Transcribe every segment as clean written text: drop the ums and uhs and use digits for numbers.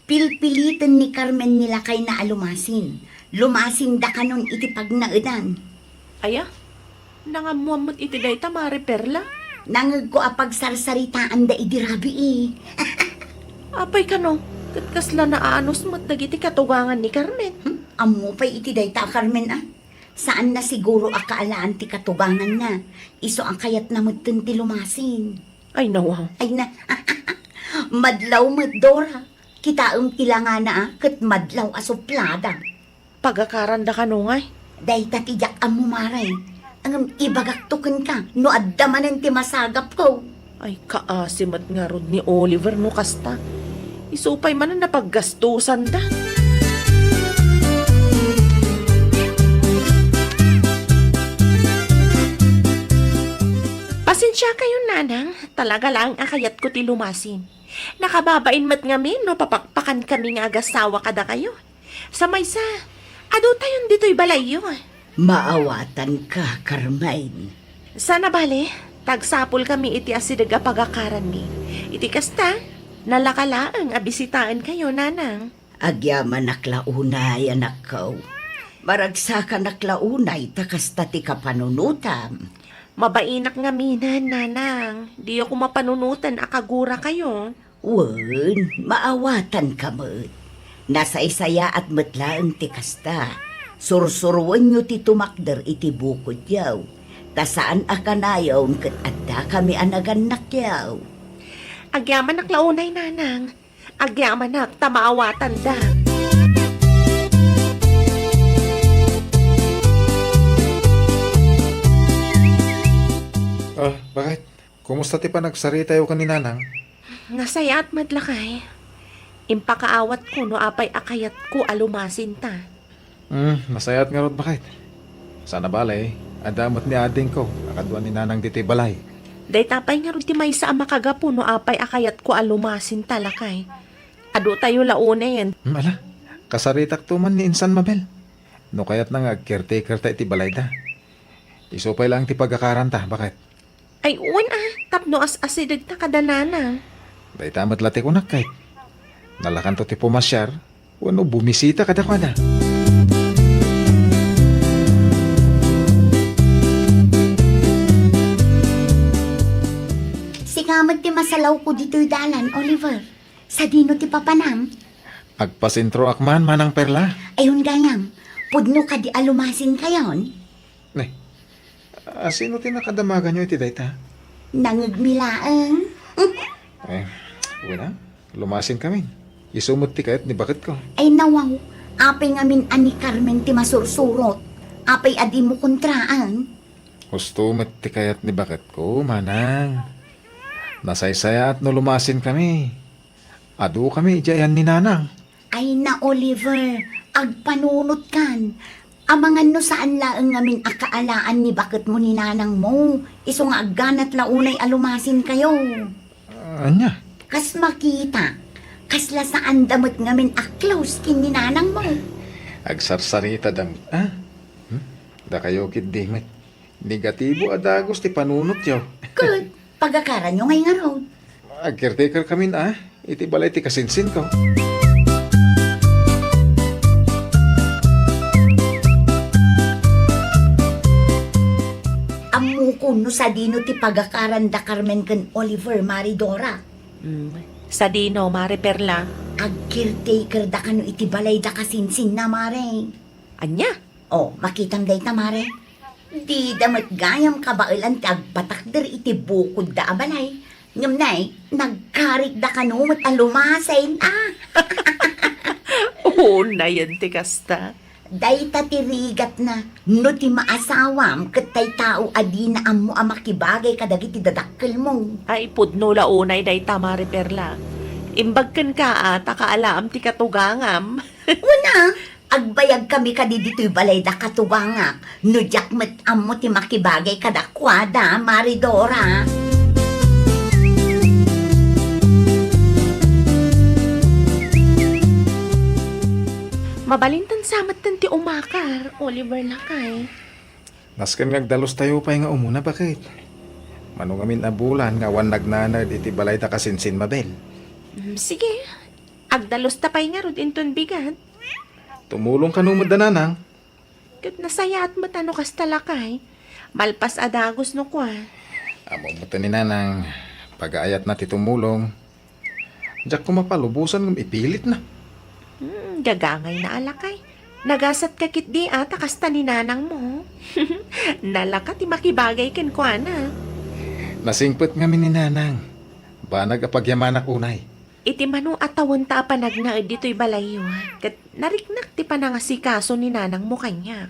Pilpilitan ni Carmen nila kay na alumasin. Lumasin da kanon iti pagnaudan. Aya, nangamuamot iti dayta Mari Perla. Nangag ko apag sarsaritaan da idirabi eh. Apay kano, katkasla na anos mo't dagiti katugangan ni Carmen. Amo pa'y iti dayta Carmen ah. Saan na siguro akaalaan ti katugangan na. Iso ang kayat na ti lumasin. Ay nawang. Ay na, madlaw Dora. Kitaong tilanga na kat madlaw asuplada. Pagakaranda ka no ngay. Dayta tijak ang mumaray. Ang ibagaktukan ka, no addamanan ti masagap ko. Ay kaasimat nga ron ni Oliver no kasta. Isupay man na napaggastusan da. Pasensya kayo nanang, talaga lang akayat ko ti lumasin. Nakababain mat ngamin no papakpakan kami nga agasawa kada kayo. Sa maysa, ado tayon dito'y balayo. Maawatan ka, Carmine. Sana bale, tagsapol kami iti asidaga pagakaran mi. Iti kasta, nalakalaang abisitaan kayo, nanang. Agyaman naklaunay, anak ko. Maragsakan naklaunay, takasta ti kapanunutam. Mabainak nga minan, nanang. Di ako mapanunutan akagura kayo. Wen, maawatan ka mo't. Nasa isaya at matlaang ti kasta. Sursurwan nyo ti tumakder iti bukod yaw. Tasaan akanayaw kat adda kami anagan yaw. Agyaman naklaunay, nanang. Agyaman nak tamaawatan da. Bakit? Kumusta ti pa nagsarita yung kaninanang? Nasaya at madlakay. Impakaawat ko no apay akayat ko alumasin ta. Masayat nga rod bakit? Sana balay, adamot ni ading ko, akadwa ni nanang diti balay. Day tapay nga ron ti may sa amakagapo no apay akayat ko alumasin talakay. Ado tayo launa yan. Ala, kasaritak tuman ni Insan Mabel. No kayat na nga caretaker ta iti balay ta. Isupay lang ti pagkakaranta, bakit? Ay uwan tapno as asidag ta kadanana. Day tamat lati ko nakay. Nalakan to ti pumasyar, wano bumisita kada kada. Sikamad ti masalaw ko dito'y dalan, Oliver. Sa dino ti papanam. Agpasintro akman manang Perla. Ayun gayam, pudno ka di alumasin kayon. Sino ti nakadamagan nyo iti dayta? Nangagmilaang. Wala. Lumasin kami. Isumot ti kayat ni bakit ko. Ay nawaw, apay ngamin ani Carmen ti masursurot. Apay adi mo kontraan. Gusto ti kayat ni bakit ko, manang. Nasaysaya at no lumasin kami. Adu kami, ijayan ni nanang. Ay na Oliver, agpanunot kan. Amangan no saan laang ngamin akaalaan ni bakit mo ni nanang mo. Iso nga agganat launay alumasin kayo. Anya? Kas makita, kasla saan damot ngamin aklaus kin ni nanang mo. Agsarsarita dam. Da kayo kid dimit. Negatibo adagos ti panunot yaw. Good, pagkakaran nyo ngay nga road. Caretaker kami iti balay ti kasinsin ko. Amukon no sa dino ti pagkakaran da Carmen ken Oliver Maridora. Sa dino, Mari Perla. Ag-caretaker da kano iti balay da kasinsin na mare. Anya? Oh, makitam day ta mare. Di damat gayam kabailan ti agpatakder iti bukod da abalay. Ngam nay, nagkarik da kano mat alumasin. Oo na yan ti kasta. Day tatirigat na, no ti maasawam, katay tao adi na amo amakibagay kadagiti dadakkel mo. Ay pudno launay day ta Mari Perla. Imbagkan ka takaalam ti katugangam. Una, agbayag kami kadi dito'y balay da katugangak, no jakmet amo ti makibagay kadakwada, Maridora. Mabalintan samat tan ti umakar, Oliver lakay. Nasken nagdalos tayo pa nga umuna bakit? Manong amin abulan nga wan nagnanad iti balay ta kasinsin Mabel. Sige, Agdalos tapay nga rod inton bigat. Tumulong ka nung nanang. Kat nasaya at matano kas talakay. Malpas adagos no kwa. Amo mo ni nanang. Pag-aayat na ti tumulong. Diyak ko mapalubusan ng ipilit na. Gagangay na alakay. Nagasat ka kit di ata kasta ni nanang mo. Nalaka ti makibagay ken kwa na. Nasingpet nga ni nanang. Banag apagyamanak unay. Iti mano atawon ta panagnaed dito'y balayo. Kat nariknak ti panangasikaso ni nanang mo kanyak.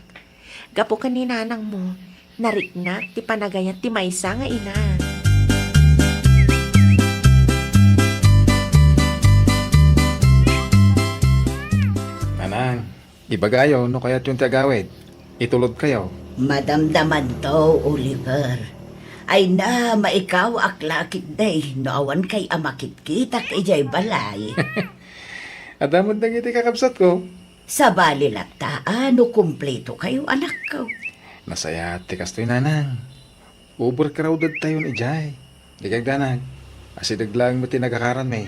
Gapo ka ni nanang mo. Nariknak ti panagayat ti maysa nga ina. Nanang, ibagayo no kaya't yung tagawid. Itulod kayo. Madamdaman to, Oliver. Ay na, maikaw aklakit day, noawan kay amakit-kitak ijay balay. Adamod na iti kakabsat ko. Sa balilata, ano kumpleto kayo anak ko? Nasaya ti kastoy nanang. Overcrowded tayo ni ijay. Di kag danag. Asi daglang mo tinagakaran may.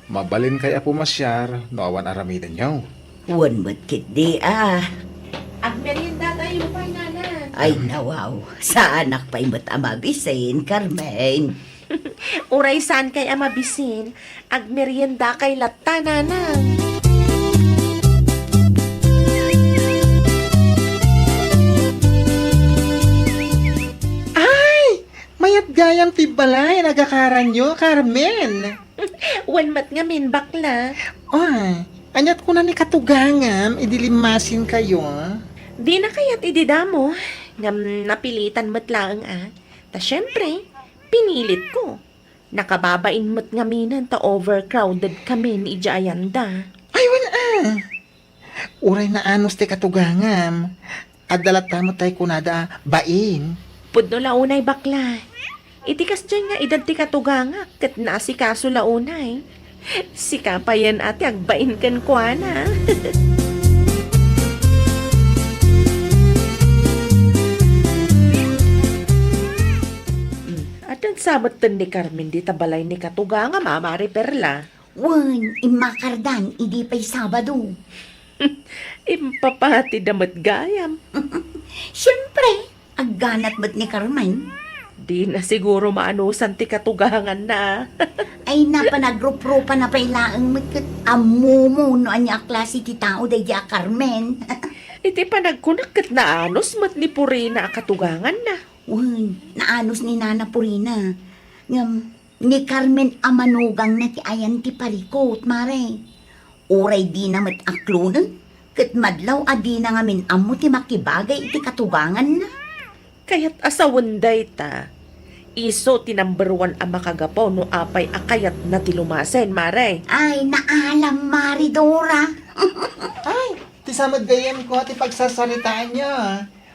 Mabalin kay apo masyar, noawan aramidan nyo. Wan mo't kit di Ang merienda tayo pa nana. Ay nawaw, sa anak pa'y mo't amabisin, Carmen. Uray saan kay amabisin. Ag merienda kay latta nana. Mayat gayam ti balay, nagakaran nyo, Carmen. Wanmat nga min bakla. Ay, anyat ko na ni katugangam, idilimasin kayo. Di na kaya't ididamo. Ngam napilitan mo't lang Ta syempre, pinilit ko. Nakababain mo't ngaminan ta overcrowded kami ni Jayanda. Ay, wala. Uray na anos ti katugangam. Adalat tamo tay kunada, bain. Pudno launay bakla. Itikas dyan nga edad ti katuganga kat naasikaso launay. Sika pa yan ate agbain kan kwa na. At ang sabat ni Carmen di tabalay ni katuganga mamari perla. Wan, imakardan, idi pa'y Sabado. Impapati damat gayam. Siyempre, agganat mo't ni Carmen. Di na siguro maanusan ti katugangan na. Ay napanagrup-rupa na pailaang mo't amumo no anya klase ti tao day di Carmen. Iti panagkunak kat naanos mat ni Purina katugangan na. Wan, naanos ni Nana Purina. Ngam, ni Carmen amanugang na ti ayan ti parikot, mare. Uray di na mat aklunan. Kat madlaw adi na ngamin amo ti makibagay iti katugangan na. Kaya't asawanday ta. Iso ti number 1 ang makagapaw no apay akayat na tilumasen, mare. Ay, naalam, Maridora. Ay, ti samad gayam ko ti pagsasalitaan nyo.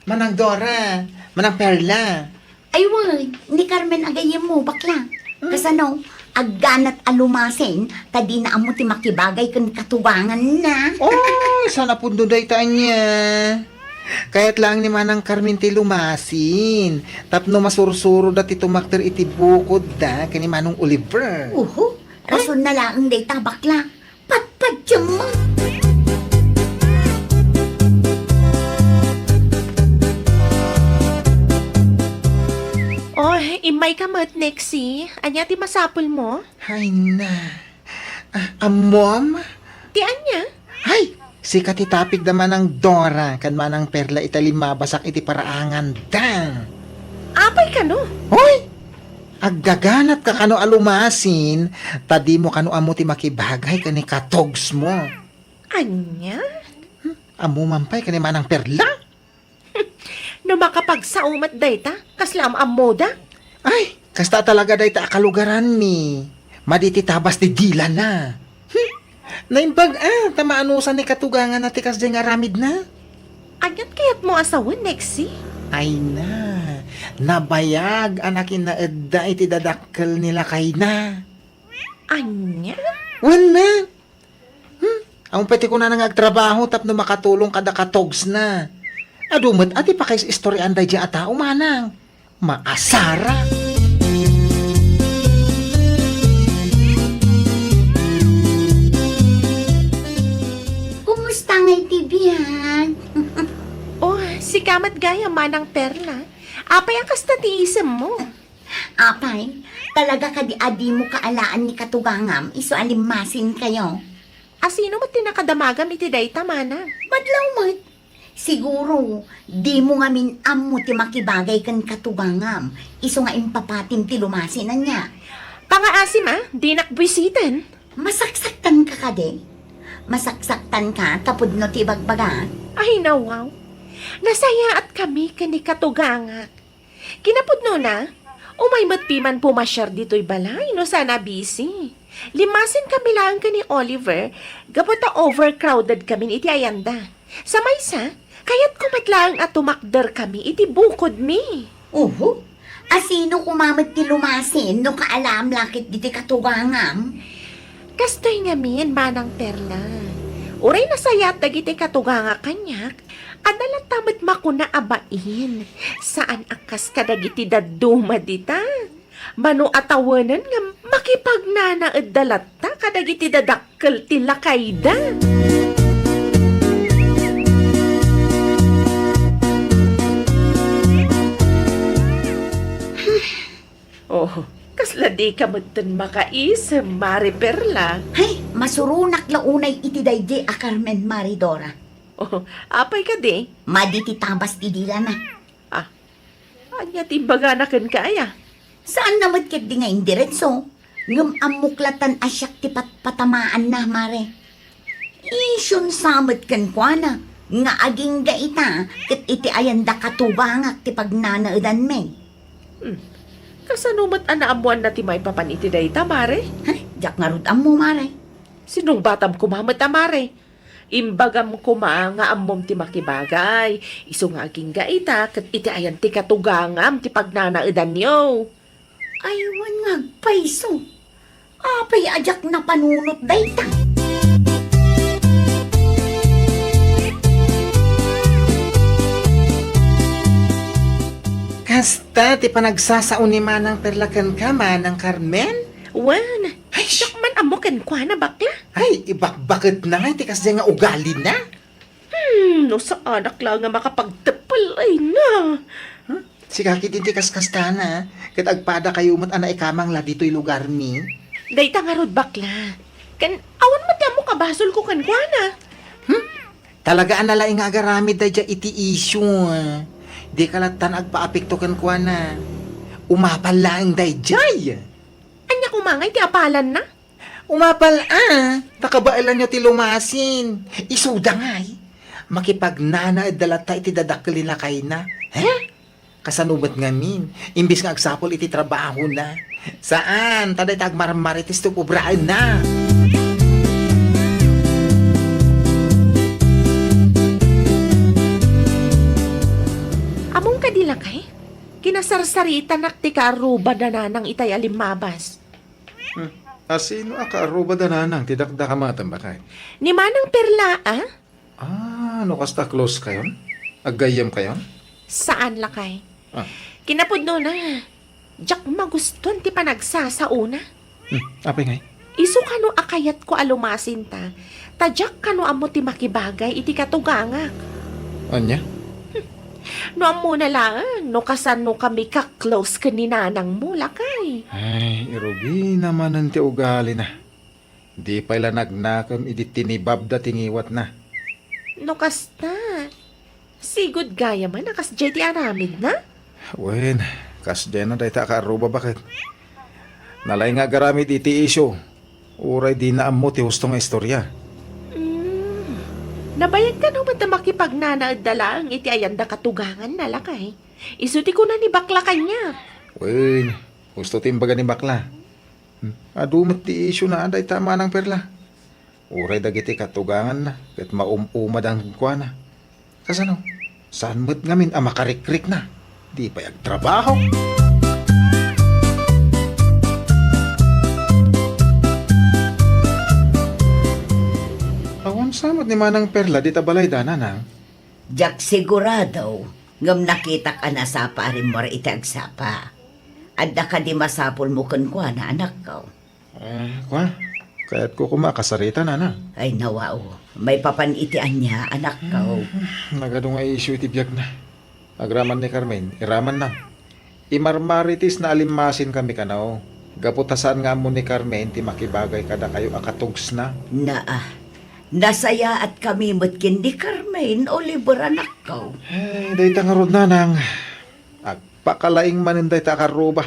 Manang Dora, manang Perla. Ay, way, ni Carmen agayem mo, bakla. Kasano, agganat alumasen, tadi na amo ti makibagay kan katubangan na. Oh, sana pundo day taan niya. Kaya't lang ni Manang Carmen ti lumasin. Tapno masursuro dati tumakter iti bukod da kani Manong Oliver. Rason na lang day ta, bakla. Patpadyam mo. Oh, imay ka mat, Nexie. Anya ti masapul mo? Hay na. Mom? Ti anya? Hay! Si katitapig naman ng Dora, kan manang Perla italimabasak iti paraangan da. Apay ka no? Hoy! Aggaganat ka kano alumasin, tadi mo kano amo ti makibagay kani katogs mo. Anya? Amo mampay kani manang Perla? No makapagsaumat dayta, kaslam ang moda? Ay, kasta talaga day ta akalugaran mi. Maditi tabas ti dila na. Naimbag tamaanusan ni katugangan na tikas dyan nga ramid na. Anyat kayat mo asawan, Nexie? Ay na, nabayag anakin na edda iti dadakkel nila kay na. Anya? Wala. Ang pati ko na nangagtrabaho tapno makatulong kada katogs na. Adumat ati pa kayo istoryan day dyan ata umanang. Maasara. Sikamat gaya manang perla. Apay ang kasta tiisem mo. Apay, talaga adi mo kaalaan ni katugangam, iso alimasin kayo. Asino mo tinakadamagam iti dayta manang? Madlaw mat. Siguro, di mo nga minam mo ti makibagay kan katugangam, iso nga impapatim ti lumasin na niya. Pangaasim di nakbwisitan. Masaksaktan ka kade. Masaksaktan ka, tapod no ti bagbaga. Ay nawaw. Nasaya at kami kani katugangak. Kinapudno na, umaymat piman pumasyar dito'y balay no sana busy. Limasin kami lang kani Oliver, gabot na overcrowded kami iti ayanda. Sa maysa, kaya't kumatlaang at tumakder kami iti bukod mi. Uhu, asino kumamat ti lumasin no kaalam lakit di ti katugangam? Kastoy nga min, manang perla. Uray nasayat dagiti katuganga kanyak, adalat tamat makuna abain. Saan akas kadagiti daduma dita? Mano atawanan nga makipagnana dalat ta kadagiti dadakkel ti lakayda. Oh, kasla di ka magtan makaisem, Mari Perla. Hay, masurunak launay iti daydi a Carmen Maridora. Oh, apay ka di? Maditi tabas ti dila na. Anya timbaga na kan kaya. Saan naman ket di nga indiretso? Ngam amuklatan asyak ti patamaan na, mare. Isyon samot kan kwa na. Nga aging gaita, ket iti ayanda katubangak ti pagnanaudan me. Kasanumat anaamuan na ti may papaniti dayta, Mare? Hay, jak nga rud mo, mare. Sinong batam kumamat Mare? Imbagam kuma nga amom ti makibagay. Iso nga aging gaita, kat iti ayan ti katugangam ti pagnanaudan niyo. Aywan nga paiso. Apay ajak na panunot dayta. Kasta, ti panagsasaon ni manang perlakan ka, manang Carmen? Wan, Ay, sak man amokan kwa na bakla. Ay, ibakbakit na nga, ti kasi nga ugali na. No sa anak lang nga makapagtapal ay na. Si kaki din ti kaskasta na, kat agpada kayo mo't ana ikamang la dito'y lugar ni. Dayta nga rod bakla. Kan awan mo kabasol ko kan kwa na. Talaga ang nalaing nga agaramid da dya iti issue. Di kalatan agpaapekto kan kwa na. Umapal lang day jay. Anya kumangay ti apalan na. Umapal takabailan nyo ti lumasin. Isuda ngay. Makipagnana dalata iti dadakli na kay na. Kasanubat nga min. Imbis nga agsapol iti trabaho na. Saan? Taday tagmarmaritis to pubraan na. Among kadila kay? Kinasarsarita nak ti karuba na nanang itay alimabas. Asino akaaruba da nanang tidakda kamatan ba kay? Ni manang perla, No kasta close kayon? Aggayam kayon? Saan lakay? Ah. Kinapudno na. Diyak magustuhan ti panagsasauna. Apay ngay? Isu kano akayat ko alumasin ta. Tadyak kano amo ti makibagay iti katugangak. Anya? No amo na lang, no kasano kami ka-close ka ni nanang mo lakay. Ay, irugi naman ang ti ugali na. Di pala nagnakam idi tinibab da tingiwat na. No kasta. Sigud gaya man, nakas ti aramid na. Wen, kas dyan na dahi ta kaaruba bakit? Nalay nga garamit iti isyo. Uray di na amo ti hustong istorya. Nabayag ka naman na makipagnanaadala ang iti ayanda katugangan na lakay. Isuti ko na ni bakla kanya. Wen, gusto timbaga ni bakla. Adumat ti isyo na anday tama ng perla. Uray dagiti katugangan na, kat maumumad ang kwa na. Kasano? Saan mo't ngamin makarikrik na? Di pa trabaho. Awan samot ni manang perla di tabalay dana nang. Jak sigurado, ngam nakita ka na sa parin mo iti agsapa. Adda ka di masapol mo kun kwa na anak ko. Kwa? Kaya't ko kumakasarita na na. Ay nawao, may papanitian niya anak ko. Nagadong ay issue iti biyag na. Agraman ni Carmen, iraman na. Imarmaritis na alimasin kami kanaw. Gaputasan nga mo ni Carmen, ti makibagay kada kayo akatugs na. Nasaya at kami matkin di Carmen, Oliver anak ko. Day nga rod nanang. Agpakalaing manin day ta karuba.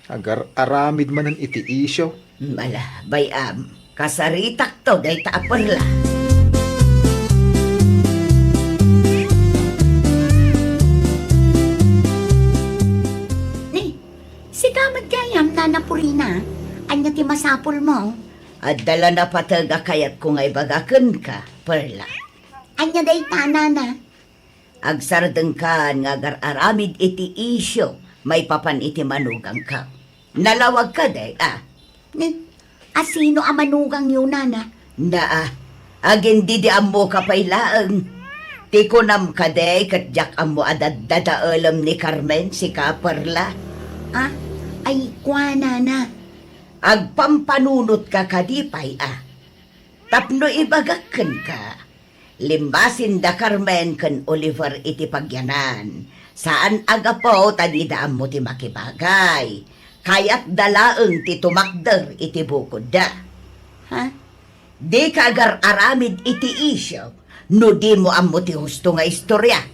Agar aramid manan iti isyo. Mala, bayam, kasaritak to, day taaperla. Ni, si Kamad Gayam na napurina. Anya ti masapol mo. At dala na pataga kayat kung ay bagakan ka, Perla. Anya day tanana. Agsardeng ka nga agar aramid iti isyo, may papan iti manugang ka. Nalawag ka day, Ni, asino ang manugang yun, nana? Agin di mo ka pailaang. Tikunam ka day, katjak amo adadadaalam ni Carmen, si Kaperla. Ay, kwa, nana. Agpampanunot ka kadipay, Tapno ibagakan ka. Limbasin da Carmen kan Oliver iti pagyanan. Saan agapo tadidaan mo ti makibagay. Kaya't dalaeng ti tumakder iti bukod da. Di ka agar aramid iti isyo, no di mo amo ti husto nga istorya.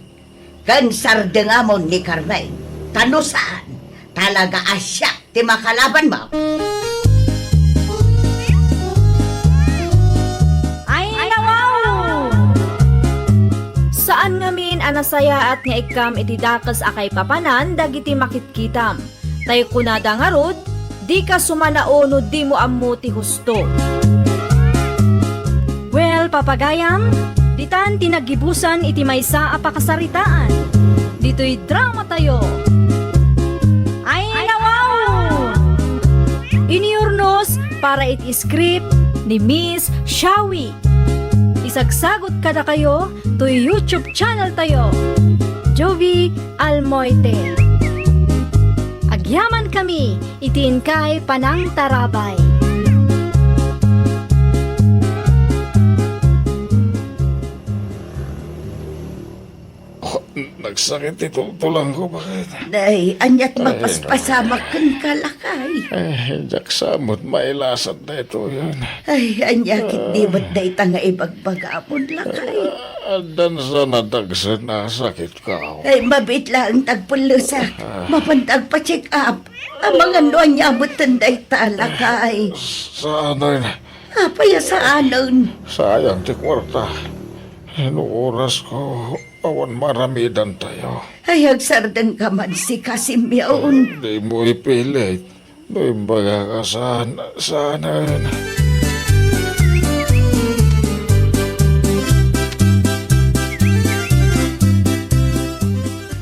Kan sardengamon ni Carmen, tano saan? Talaga asya ti makalaban mo. Saan ngamin anasaya at nga ikam iti dakas akay papanan dagiti makitkitam. Tayo kunada nga rod, di ka sumanaono di mo ammo ti husto. Well, papagayam, ditan tinagibusan iti maysa a pakasaritaan. Dito'y drama tayo. Ay nawaw! Iniurnos para iti script ni Miss Shawi. Isagsagot kada kayo to YouTube channel tayo, Jovi Almoite. Agyaman kami, itiin kay Panang Tarabay. Nagsakit ito tulang ko, bakit? Day, anyat mapaspasamak kan kalakay. Jaksamot, mailasat na ito yun. Ay, anyakit di ba't day tanga ibagbagamon lakay. Adan sa nadagsan na sakit ka. Ay, mabit lang tagpulusa. Mapantag pa check up. Ang mga noon niya abutan day talakay. Sa ano yun? Apaya sa anon. Sayang ti kwarta. Ano oras ko, awan maramidan tayo. Ay, agsardang ka man si Casimyaon. Di mo ipilit. Do'y baga ka sana yun.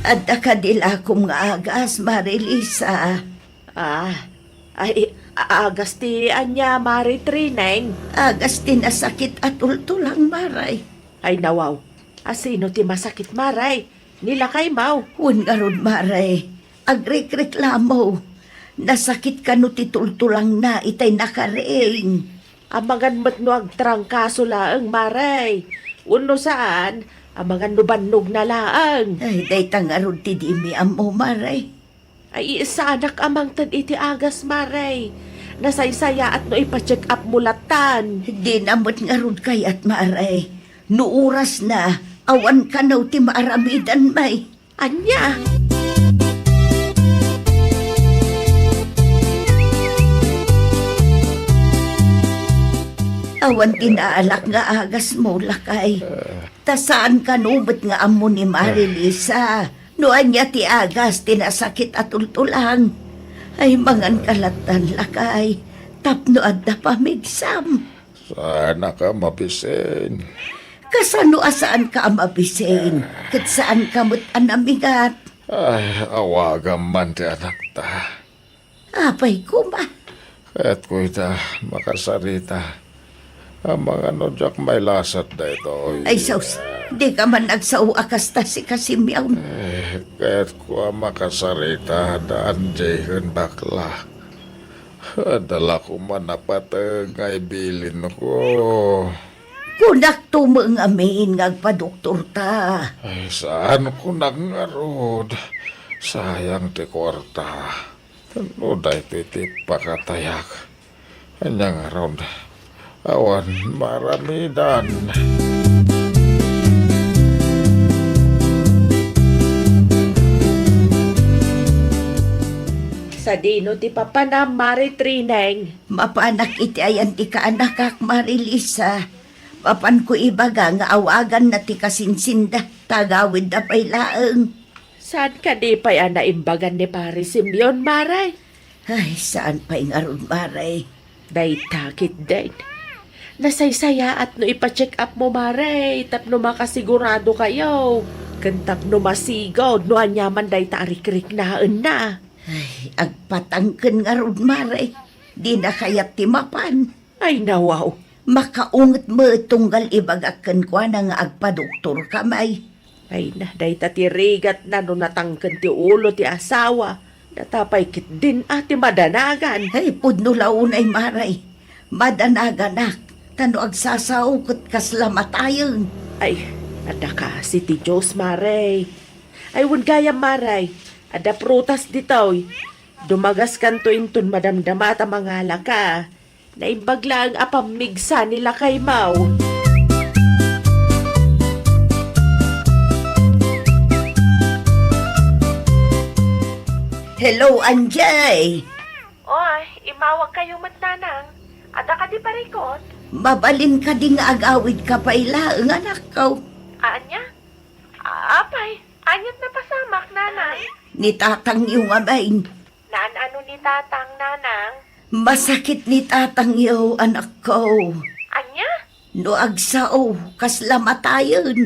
At akadila kong agas, Marilisa. Ay, agas ti anya Mari Trineng. Agas tinasakit at ultulang maray. Ay nawaw, asino ti masakit maray? Nilakay mau. Hun nga ron, maray. Agrekreklamo. Nasakit ka no titultulang na itay nakaring. Amangan mo't no agtrangkaso laang maray. Uno saan, amangan no bannog na laang. Ay, day tangarod ti di mi amo, maray. Ay isa anak amang tad iti agas maray. Nasaysaya at no ipa-check up mulatan. Di namot nga ron kay at maray. No oras na, awan ka na ti maaramidan may. Anya? Awan tinaalak nga agas mo, lakay. Tasaan ka nubot nga amo ni Marilisa. Noan niya ti agas, tinasakit at ultulang. Ay, mangan kalatan, lakay. Tapno at da pamigsam. Sana ka mapisin. Kasano asaan ka amabisin? Kat saan ka mo't anamigat? Ay, awagan man ti anak ta. Apay ko ba? Kaya't ko ita makasarita. Ang mga nodyak may lasat na ito. Ay, saus, di ka man nagsaw akasta si Casimyaw. Kaya't ko makasarita daan jayhan bakla. Dala ko man napatag ay bilin ko. Kunak tumang amin ngagpadoktor ta. Ay, saan ko nangarod? Sayang ti kwarta. Ano dahi titip pakatayak? Anyang aron. Awan maramidan. Sa dino ti papa na Mari Trineng. Mapanak iti ayan ti kaanak kak Marilisa. Papan ko ibaga nga awagan na ti kasinsinda. Tagawid na pa'y laeng. Saan ka di pa yan naimbagan ni Pare Simeon, Maray? Ay, saan pa'y ngaron, Maray? Day takit din. Nasaysaya at no ipa-check up mo, Maray. Tapno makasigurado kayo. Kantap no masigod, no anyaman day tarik-rik na na. Ay, agpatangken ngaron, Maray. Di na kayat timapan. Ay nawaw. Makaunget mo tunggal ibagakan ko na nga agpadoktor kamay. Ay na, day tatirigat na no natangkan ti ulo ti asawa. Natapay kit din ati madanagan. Ay, pudno launay, Maray. Madanaganak. Tano agsasaukot kaslamatayon. Ay, ada ka si ti Diyos, Maray. Ay, wun gaya, Maray. Ada prutas ditoy. Dumagas kanto intun madamdama ta mga laka. Naimbagla ang apamigsa nila kay Mau. Hello, Anjay. Oy, imawag kayo matnanang. Ada ka di parikot? Mabalin ka di nga agawid ka pa ilaang anak ko. Anya? Apay, anyat na pasamak, nanang. Ni tatang yung amain. Naan ano ni tatang, nanang? Masakit ni tatang iyo, anak ko. Anya? No agsao, kaslamatayon.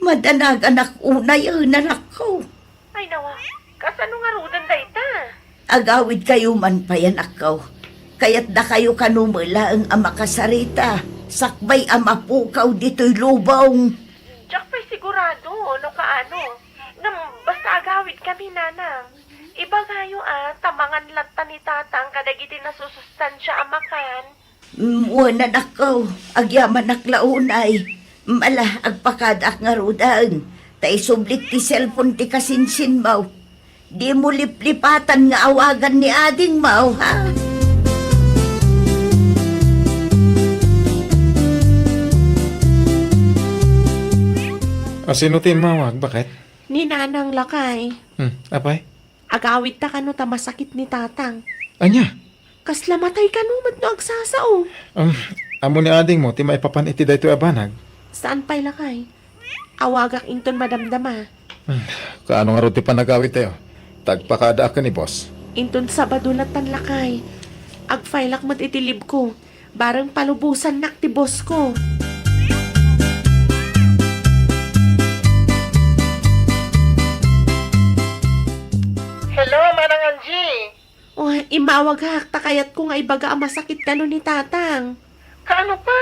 Madanag anak una yun, anak ko. Ay nawa, kasano nga rudan dayta? Agawid kayo man pa yan, ako. Kaya't na kayo kanumula ang amakasarita. Sakbay amapukaw dito'y lubong. Diyak pa'y sigurado, no kaano. Ngam, basta agawid kami, nanang. Iba kayo tamangan lata ni tatang kadagiti nasusustansya amakan. Wala na ko, agyaman naklaunay. Mala, agpakadak nga rudan. Tay sublik ti cellphone ti kasinsin mo. Di mo liplipatan nga awagan ni ading mo, ha? Sino ti mawag? Bakit? Ni nanang lakay. Apay? Agawid ta kano ta masakit ni tatang. Anya? Kasla matay kanumat no agsasao. Amo ni ading mo, ti maipapan iti dayto abanag. Saan pa'y lakay? Awagak inton madamdama. Kaano nga ro ti panagawit tayo? Tagpakada ka ni boss. Inton Sabado latan lakay. Agfailak mat itilib ko. Barang palubusan nak ti boss ko. Hello, Manang Angie. Oh, imawag hak takayat ko nga ibaga ang masakit kano ni tatang. Kaano pa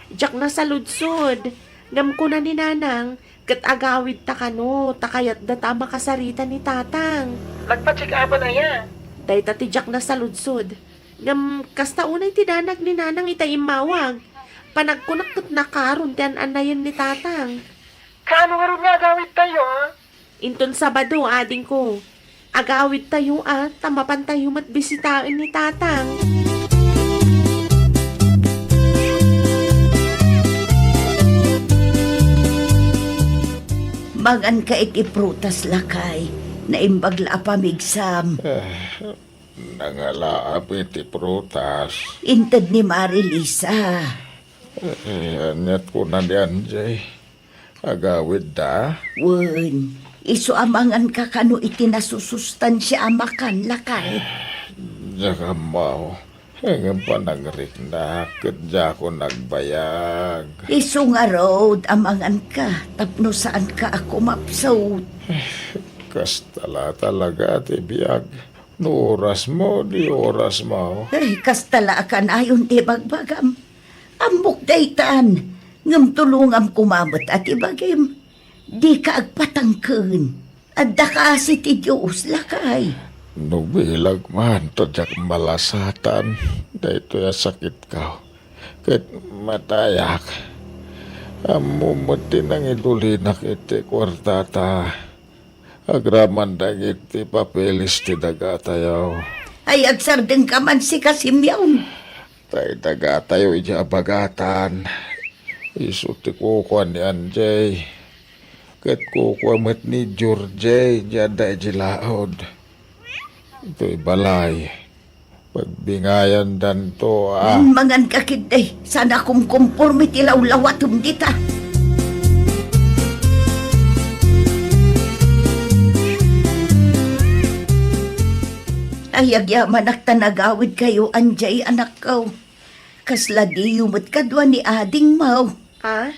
Diyak na sa ludsod. Ngam ko na ni nanang. Kat agawid ta kano. Takayat data makasarita ni tatang. Nagpa-check up na yan. Day tati Diyak na sa ludsod. Ngam kasta unay tinanag ni nanang itay imawag. Panagkunak kat nakaroon tiyan anayon ni tatang. Kaano nga rin nga agawid tayo, Inton Sabado, ading ko. Agawid tayo tamapan tayo mat bisitain ni tatang. Mangan ka iti prutas lakay. Naimbagla pamigsam. Nangalaap iti prutas. Inted ni Marilisa. Anyat ko na di Anjay. Agawid da. Wen, iso amangan ka kano iti nasusustansya amakan lakay. Diyan mo. Hanggang panagrik na. Kadya ko nagbayag. Iso nga road, amangan ka. Tapno saan ka ako mapsawt. Kastala talaga ati biyag. No oras mo, di oras mo. Ay, kastala ka na yun di bagbagam. Amok daytan. Ngam tulungam kumamot at ibagim. Di ka agpatangken. Adda ka si ti Diyos lakay. Nubilag man, tadyak malasatan. Dahito ya sakit ka. Kat matayak. Amo mati nang ilulinak iti kwartata. Agraman dang iti papelis ti dagatayaw. Ay, agsardeng ka man si Kasimyaw. Tay dagatayaw iti abagatan. Isu ti kukuan ni Anjay. Kat kukuan met ni George, jada iti laod. Ito'y balay. Pagbingayan dan to Mangan kakiday, sana kung kumporme ti lawlawatum dita. Ay, agyaman tanagawid kayo, Anjay, anak ko. Kasla di yumot kadwa ni ading mau. Ah?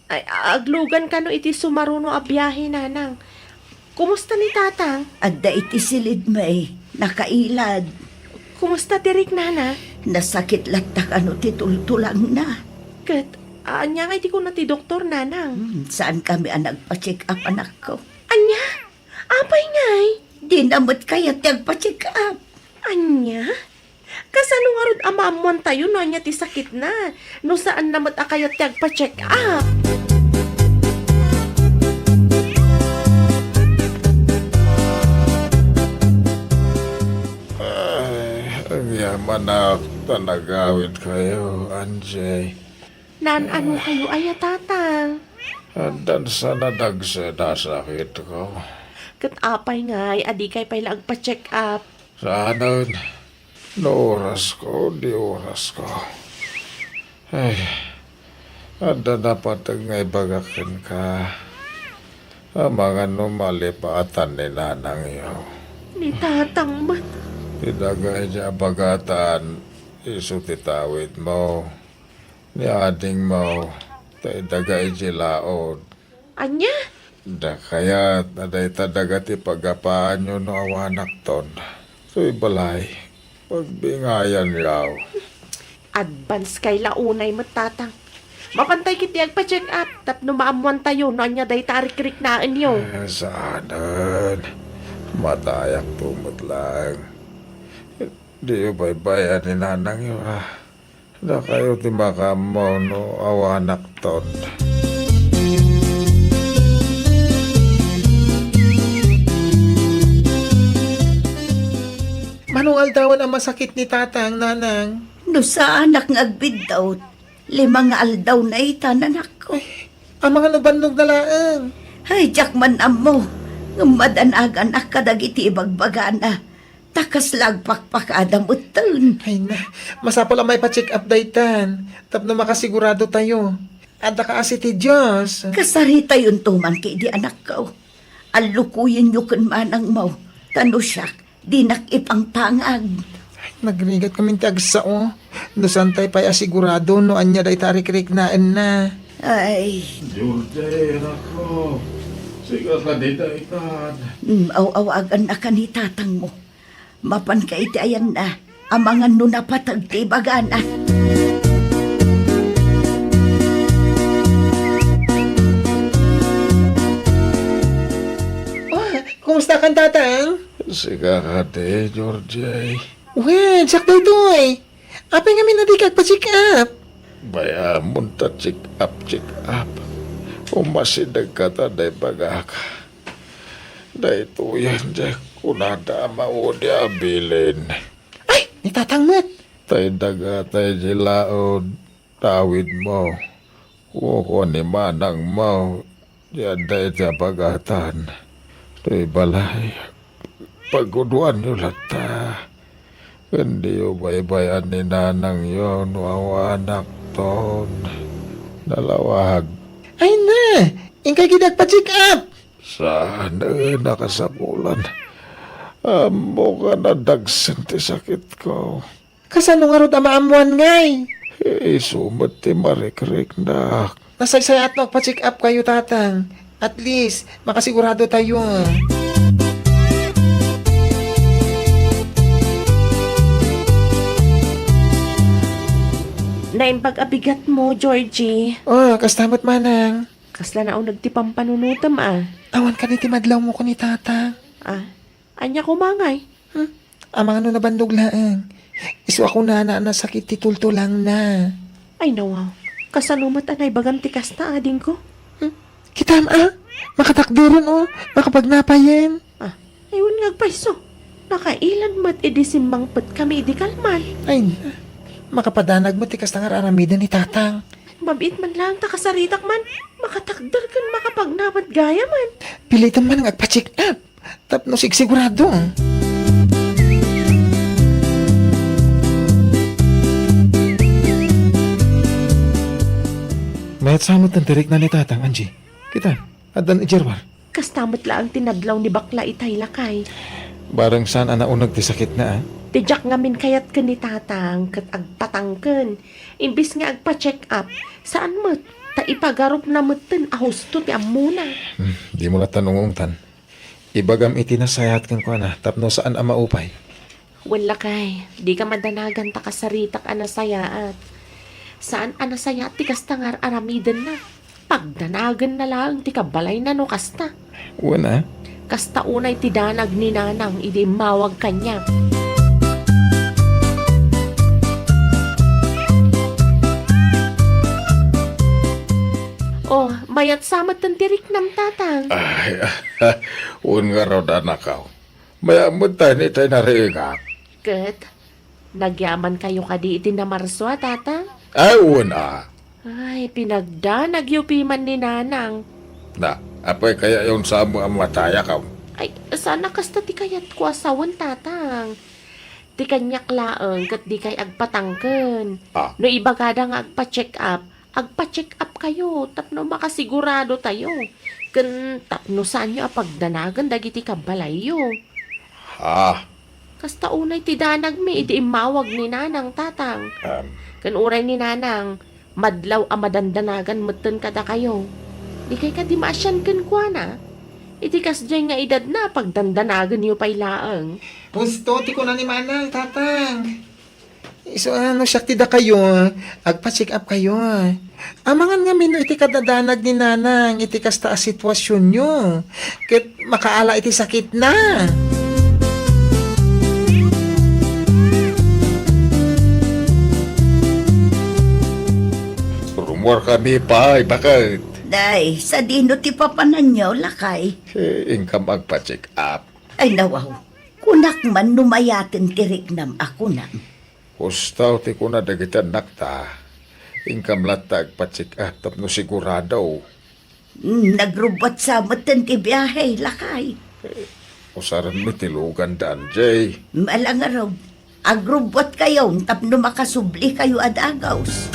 Ay, aglugan ka no iti sumaruno a biyahe, nanang. Kumusta ni tatang? Adda iti silid may, nakailad. Kumusta tirik, nana? Nasakit latak ano ti tultulang na. Kat, anya nga iti ko na ti doktor, nanang. Saan kami ang nagpa-check up, anak ko? Anya? Apay ngay? Di namot kaya tiyagpa-check up. Anya? Kasano nga rod amamuan tayo no anya ti sakit na? No saan namat akayat tiyagpa-check up? Ang yaman na tanagawid kayo, Anjay. Nan ano kayo aya tatang? Andan sa nadagseda sakit ko. Kat apay ngay, adi kay pala agpa-check up. Saanan, no oras ko, di oras ko. Ay, anda dapat ngay bagakan ka. Ang mga numalipatan ni nanang iyo. Ni tatang man. Idagay niya bagatan, isu titawid mo. Ni ading mo, taidagay jilaod. Anya? Da kaya naday tadagati pagapaan nyo no awanak ton. So'y balay, pagbingayan yaw. Advance kay launay mo tatang. Mapantay kiti agpa-check up. Tapno maamuan tayo no anya day tarik-rik na inyo. Saanan, matayak tumot lang. Di yung baybayan ni nanang yun Da kayo timaka mo no awanak ton. Manong aldawan ang masakit ni tatang, nanang? No sa anak nga agbiddaw, 5 nga aldaw na itanan ako. Ang mga nabandog na laang. Ay, jakman amo, ngumadanagan akadagiti ibagbagana. Takas lagpakpak adamutan. Ay na, masapol ang may pa-check up daytan. Tapno makasigurado tayo. Anda ka asi ti Diyos. Kasarita yun tuman kay di anak ko. Alukuyin nyo kun manang mo. Tano siya, di nakipang pangag. Nagrigat kami ti agsao. No santay pa'y asigurado no anya day tarik-rik naan na. Ay, Jurde, ako. Sigas ka dito ikan. aw-awagan na ka ni tatang mo. Mapan ka iti ayan na, amangan no napatag ti bagana. Oh, kumusta kan tatang? Siga ka de, George. Wen, sakto ito eh. Apay nga minadikag pa-check up. Baya munta check up. Umasidag ka ta day bagaka. Day tuyan day kunada maudi abilin. Ay, ni tatang met. Tay daga tay jilaod. Tawid mo. Kuko ni manang mo. Diyaday sa bagatan. Tay balay. Paguduan nyo lata. Hindi yung baybayan ni nanang yon. Wawanak ton. Nalawag. Ay na, ingkay gidag pa-check up. Sana nakasapulan. Amo ka na dagsan ti sakit ko. Kasano nga rod ang maamuan ngay? Sumat ti marikrik na. Nasaysayat na pa-check up kayo tatang. At least, makasigurado tayo. Naimbag abigat mo, Georgie. Oh, kastamot manang. Kasla na ako nagtipang panunutam Awan ka ni timadlaw mo ko ni tatang. Anya kumangay. Ang mga nabandog laang. Isu ako na sakit ti tulto lang na. Ay nawaw. Kasanumat anay bagam tikas na ading ko. Kitam makatakdiran makapagnapayen. Ayun nga paiso. Nakailan mat idisimbang pet kami di kalman. Ay, makapadanag mo tikas na aramidan ni tatang. Mabit man lang takasaritak man. Makatakdar kan makapagnamat gaya man. Pilitan man ang agpa-check up. Tapno sigurado. Mayat samot ng tirik na ni tatang, Angie. Kita, adan ijerwar. Kastamot lang tinadlaw ni bakla itay lakay. Barang saan naunag ti sakit na Tijak ngamin kayat ka ni tatang kat agpatangken. Imbis nga agpa-check up, saan mo't? Ta ipagarup na mo't ahusto ti amuna. Di mo la tanong tan. Ibagam itinasayat kan ko na, tapno saan ang maupay. Wala kay, di ka madanagan ta kasaritak anasayaat. Saan anasaya ti kastangar aramidan na. Pagdanagan na lang ti kabalay na no kasta. Wana, Kasta unay ti danag ni nanang idi mawag kanya. Oh, mayat samat ng tirik ng tatang. Ay, un nga raw danakaw. Mayamod tayo ni tayo nariingak. Kat, nagyaman kayo kadi iti na marswa, tatang? Ay, una. Ay, pinagdanag yupi man ni nanang. Na, apay kaya yung sa mo ang mataya ka. Ay, sana kasta ti kayat ko asawan, tatang. Ti kanyak laeng kat di kay agpatangken. Ah. No iba kada nga agpa-check up kayo, tapno makasigurado tayo. Ken tapno saan nyo apagdanagan dagiti kabalayo. Ah, Kasta unay ti danag mi, iti imawag ni nanang, tatang. Ken uray ni nanang, madlaw a madandanagan meten kada kayo. Di kay ka di maasyan ken kuana. Iti kasjay nga edad na pagdandanagan niyo pay laeng. Gusto, ti ko na ni manang, tatang. So, syakti da kayo, agpa-check up kayo. Amangan nga mino iti kadadanag ni nanang, iti kasta a sitwasyon nyo. Ket makaala iti sakit na. rumor kami pa, ay bakit? Day, sa dino ti papanan niyo, lakay. Ingkam magpa-check up. Ay nawaw, kunak man numayatin tirik nam ako nam. Hustaw ti ko na dagitan nakta. Ingkam latag pa-check up, tapno sigurado. Nagrubat sa matan ti biyahe, lakay. Usaran mi tilugan daan, Jay. Malang araw, agrubot kayo, tapno makasubli kayo adagaws.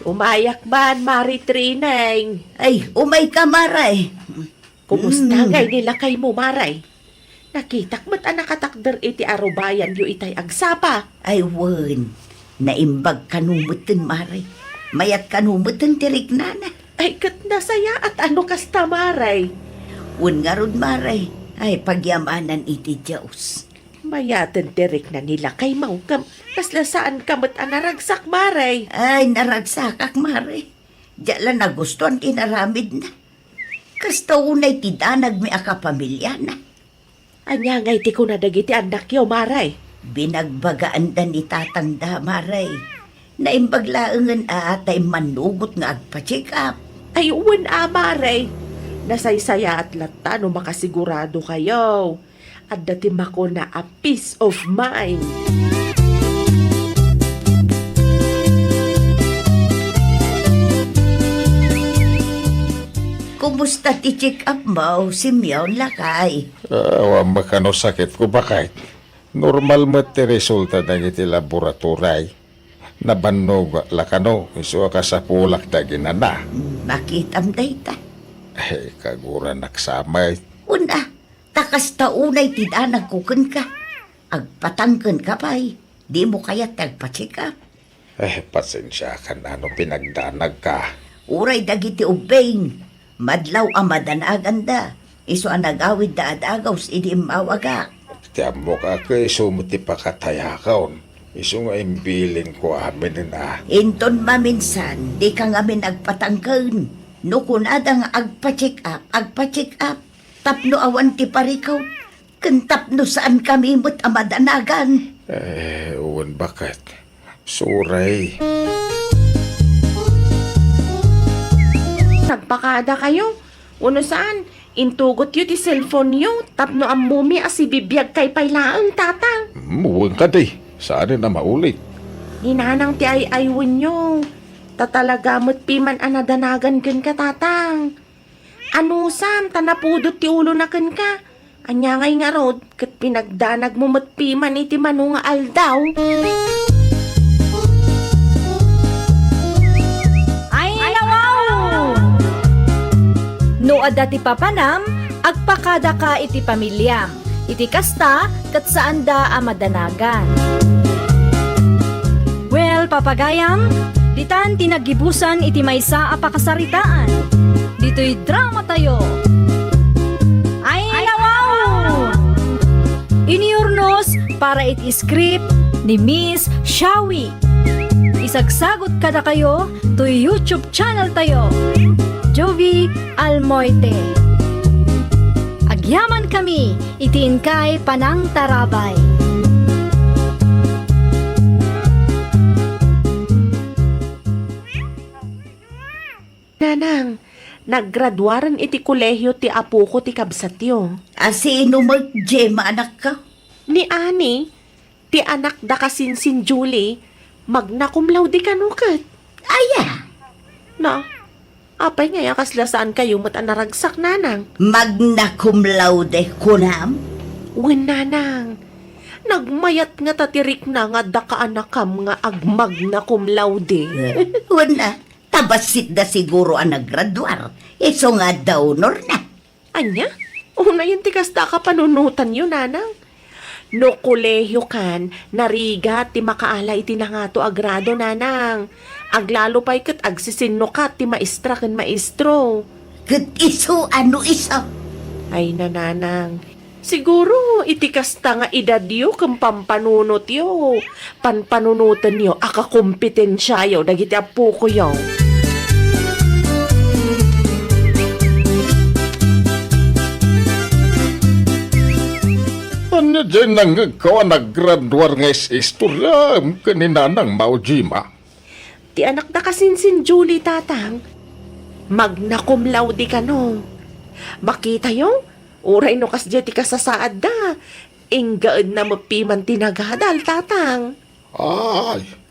Umayak man, Mari Trineng. Ay, umay ka, maray. Kumusta ngay nila kay mo, Maray? Nakitak mo't anakatakder iti arubayan yu itay agsapa. Ay, wan. Naimbag kanumutin, maray. Mayat kanumutin tirik nana. Ay, kat nasaya at ano kasta, Maray? Un nga ron, maray. Ay, pagyamanan iti Diyos. Mayaten tirik na nila kay Maukam. Kasla saan kamot anaragsak, Maray? Ay, naragsakak, maray. Diyan na gustuhan kinaramid na. Kasta unay tidanag mi akapamilya na. Anya ngay ti ko na dagiti anak yo, Maray. Binagbagaan da ni tatanda, maray. Naimbaglaangan atay manugot nga agpa-check up. Ay, uwan Maray. Nasaysaya at lata no makasigurado kayo. At dati mako na a peace of mind. Kumusta ti check up mo, si Mion lakay? Awa makano sakit ko bakit? Normal mo ti resulta ng iti laboratory. Nabannog lakano, iso ka sa pulak na ginana. Makitam dayta. Ay, kaguran naksamay. Una, takas taunay tidanag kukun ka. Agpatangkan ka pa'y. Di mo kaya tagpa-check up. Ay, pasensya ka na no pinagdanag ka. Uray dagiti ubeng. Madlaw ang madanagan da. Iso ang nagawid da adagaws idi mawaga. Tiyan mo ka kay sumuti pa katayakaon. Iso nga imbiling ko amin na. Inton maminsan, di ka nga minagpatangkan. No kunada nga agpa-check up. Tapno awan ti parikaw. Kantap no saan kami mo't amadanagan. Uwan bakit? Suray. Nagpakada kayo. Uno saan? Intugot yu ti cellphone yu. Tapno ang mumi as ibibiyag kay pailaan, tatang. Uwan ka di. Saan na maulit? Ninanang ti ay-aywin nyo. Tatalaga mo't piman anadanagan ken ka, tatang. Ano sam, tanapudot ti ulo na ken ka. Anya ngay nga rod, kat pinagdanag mo mo't piman iti mano nga aldaw. Ay, nawaw! No adda ti papanam, agpakada ka iti pamilyam. Iti kasta, kat saan da amadanagan. Well, papagayam, ditan tinagibusan iti maysa a pakasaritaan. Dito'y drama tayo. Ay, nawaw! Iniurnos para iti script ni Miss Shawi. Isagsagot kada kayo to YouTube channel tayo. Jovi Almoite. Agyaman kami, itiin kay Panang Tarabay. Nanang, naggraduaran iti kolehyo ti apo ko ti kabsatyo. Asino mag-Jema anak ka? Ni Ani, ti anak da kasinsin Julie, magna cum laude kanukat. Aya, Na, apay nga kasla saan kayo mat anaragsak, nanang. magna cum laude kunam? Wen, nanang, nagmayat nga tatirik na nga da ka anakam nga agmagna cum laude. Wala, tabasit da siguro ang naggraduar. Iso nga dawnor na. Anya? Una yun ti kasta ka panunutan yun, nanang. No kolehyo kan, nariga ti makaala iti na nga to agrado, nanang. Aglalo pa'y kat agsisinno ka ti maestra kan maestro. Kat iso ano isa? Ay nananang, siguro iti kasta nga edad yo kang pampanunot yo. Panpanunutan yo, akakompetensya yo, dagiti apo ko yo. Ano dyan nang ikaw naggraduar nga istorya kaninanang maujima? Ti anak na kasinsin Julie, tatang. Magna cum laude ka no. Makita yung uray no kas jeti ka sa saad da. Inggaan na mapiman tinagadal, tatang.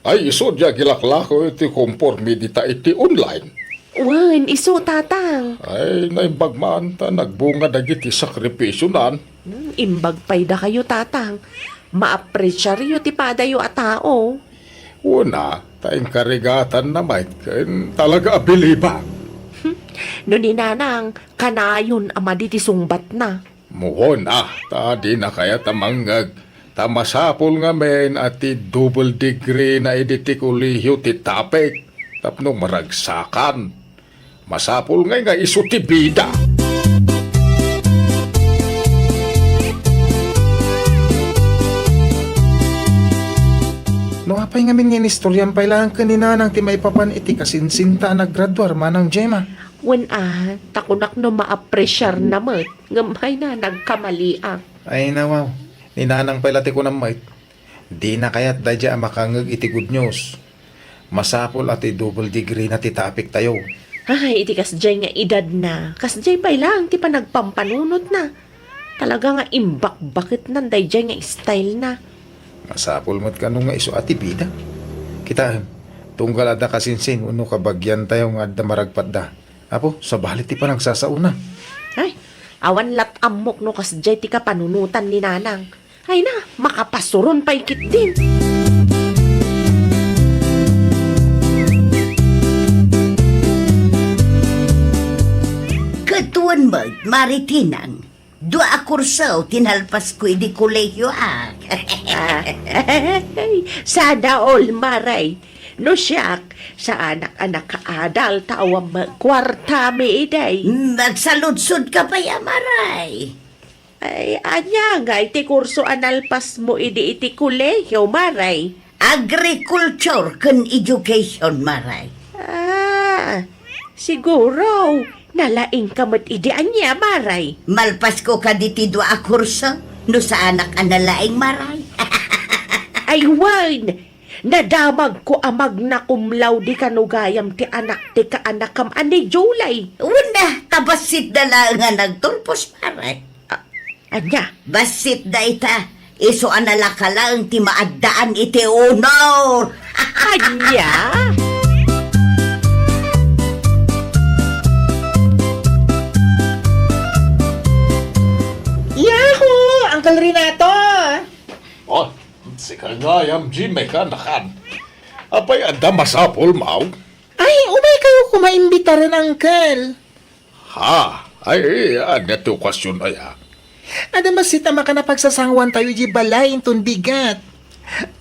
Ay iso dya gilaklako iti konformidita iti online. Wan, iso, tatang. Ay naimbagmaan ta nagbunga dagiti sakripisyo nan. Imbag pay da kayo, tatang. Maapresyaryo ti padayo a tao. Una, tayong karigatan na might talaga abiliba. No ni nanang, kanayon ama di ti sungbat na. Muhon tadi na kaya tamangag. Tamasapol nga men at ti double degree na iditi kuliyo ti tapek. Tapno maragsakan. Masapol nga iso ti bida. No apay nga min nga istoryan pa ilang kanina nang ti maipapan iti kasinsinta naggraduar manang Jema. Wen takunak no maapresyar na mat. Ngamay na nagkamaliak. Ay nawaw, ninanang pala ti ko na might. Di na kaya't dadya makangag iti good news. Masapol at double degree na ti topic tayo. Ay, iti kasjay nga edad na. Kasjay pa ilang, ti pa nagpampanunot na. Talaga nga imbak-bakit nan dayjay nga style na. Masapol mo't kanong nga iso ati bida. Kita, tunggal ada kasinsin, uno kabagyan tayo nga adda maragpat da. Apo, sa balit ti pa nagsasauna. Ay, awan lat amok no kasjay ti ka panunutan ni nanang. Ay na, makapasuron pa ikit din. Katuan mag, maritinang. Dua kursaw, tinalpas ko di kolehyo Sada all maray. No siyak, sa anak-anak kaadal tawang magkwarta mi iday. Magsaludsod ka pa maray. Ay, anya nga, iti kurso analpas mo iti kolehyo, maray. Agriculture kan education maray. Siguro, nalaing kamot iti anya, maray. Malpas ko ka diti dua kurso. No sa anak analaing maray. Ay, wan! Nadamag ko amag na kumlaw di kanugayam ti anak ti kaanakam ani Julay. Una, tabasit na lang nga nagtulpos maray. Anya, Basit da ita. Iso anala ka lang ti maagdaan iti honor. anya? Yahoo! Uncle Renato! Oh, si kagayam Jimmy kanakan. Apay anda masapol mau? Ay, umay kayo kumaimbita rin, Uncle. Ha? Ay, ito kwasyon ay ha. Ada masita maka na pagsasangwan tayo di balay inton bigat.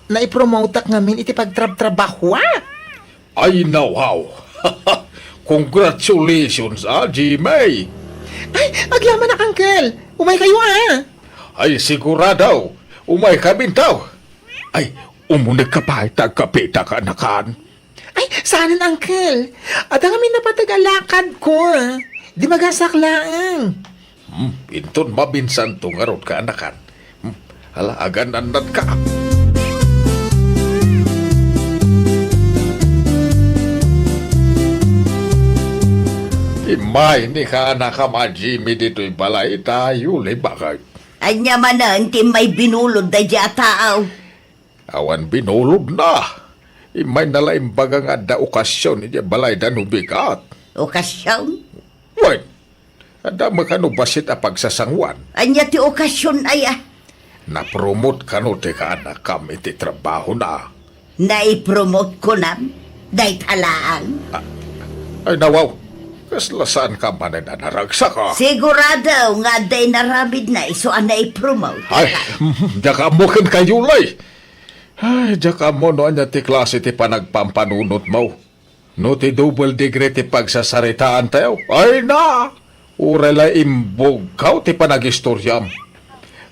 Naipromote ngamin iti pagtrab-trabahwa. Ay nawaw. Congratulations Jimmy. Ay, aglaman na, Uncle. Umay kayo Ay sigurado. Umay kami daw. Ay, umunik ka pa tagkapita ka nakan. Ay, saanan, Uncle? At ang amin napatag-alakad ko. Di magasaklaan. Inton mabinsan to ngarot ka anakan. Hala, agan andan ka. Imay ni ka anak ka Jimmy dito'y balay tayo bakay. Anya man na, ti may binulod da dya tao. Awan binulog na. Imay nalaim baga nga da okasyon ni balay da nubigat. Okasyon? Wait, ada makano basit a pagsasangwan. Anya ti okasyon ay Na-promote kano ti ka anak kam iti trabaho na. naipromote ko na. Dahit halaan. Ay nawaw, kaslasaan ka man na naragsa ka. Sigurado nga day naramid na iso ang naipromote. Ay, jaka mo kan kayulay. Ay, jaka mo no anya ti klase ti panagpampanunot mo. No ti double degree ti pagsasaritaan tayo. Ay na! Urela imbog kaw ti panagistoryam.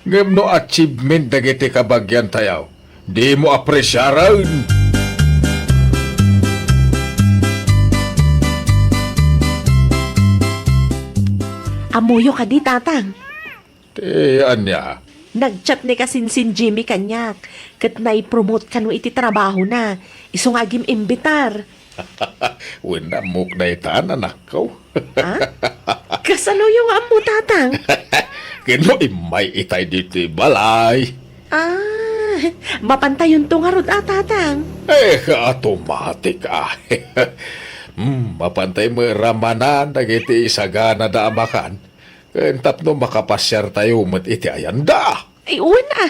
Ngem no achievement dagiti kabagyan tayo. Di mo apresyaran. Amuyo ka di, tatang. Ti anya. Nagchat ni kasinsin Jimmy kanyak. Kat nai-promote kanu iti trabaho na. Iso nga gim imbitar. Wala mo na itaan anak ko. Ha? Kasano yung amo, tatang? Kino imay itay dito balay. Ah, mapantayon to nga rod, tatang. Automatic mapantay mo ramanan dagiti isagana da amakan. Kentap no makapasyar tayo mat iti ayanda. Ay, una.